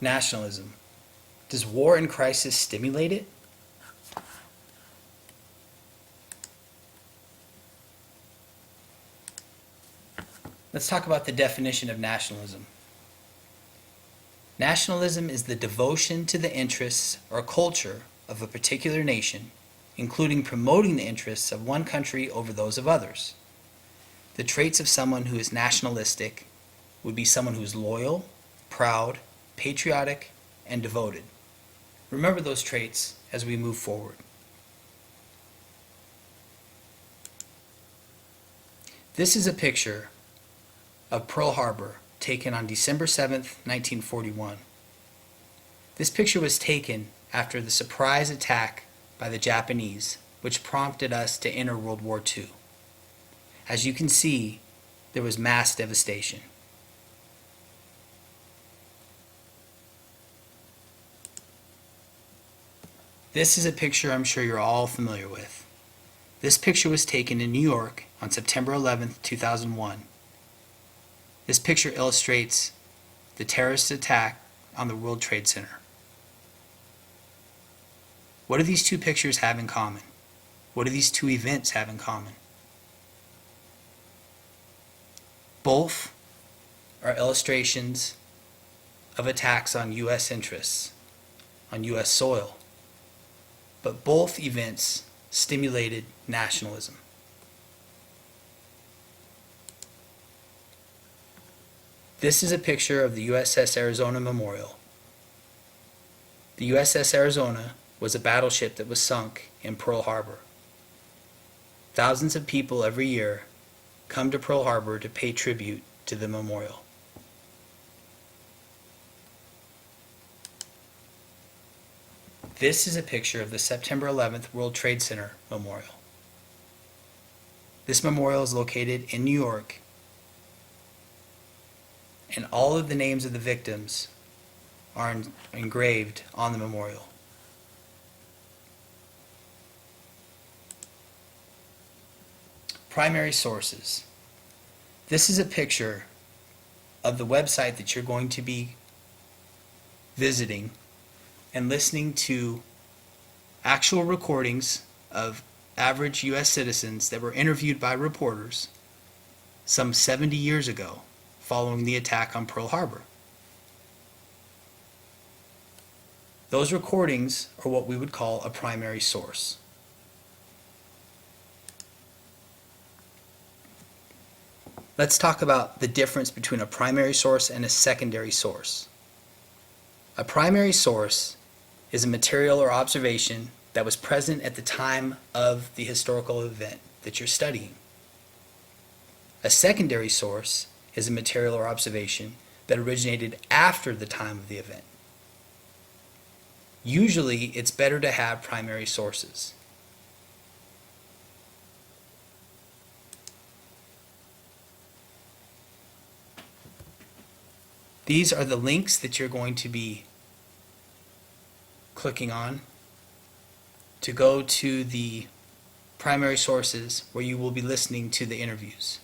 Nationalism. Does war and crisis stimulate it? Let's talk about the definition of nationalism. Nationalism is the devotion to the interests or culture of a particular nation, including promoting the interests of one country over those of others. The traits of someone who is nationalistic would be someone who is loyal, proud, patriotic, and devoted. Remember those traits as we move forward. This is a picture of Pearl Harbor taken on December 7th, 1941. This picture was taken after the surprise attack by the Japanese, which prompted us to enter World War II. As you can see, there was mass devastation. This is a picture I'm sure you're all familiar with. This picture was taken in New York on September 11th, 2001. This picture illustrates the terrorist attack on the World Trade Center. What do these two pictures have in common? What do these two events have in common? Both are illustrations of attacks on U.S. interests, on U.S. soil. But both events stimulated nationalism. This is a picture of the USS Arizona Memorial. The USS Arizona was a battleship that was sunk in Pearl Harbor. Thousands of people every year come to Pearl Harbor to pay tribute to the memorial. This is a picture of the September 11th World Trade Center Memorial. This memorial is located in New York, and all of the names of the victims are engraved on the memorial. Primary sources. This is a picture of the website that you're going to be visiting and listening to actual recordings of average U.S. citizens that were interviewed by reporters some 70 years ago following the attack on Pearl Harbor. Those recordings are what we would call a primary source. Let's talk about the difference between a primary source and a secondary source. A primary source is a material or observation that was present at the time of the historical event that you're studying. A secondary source is a material or observation that originated after the time of the event. Usually, it's better to have primary sources. These are the links that you're going to be clicking on to go to the primary sources where you will be listening to the interviews.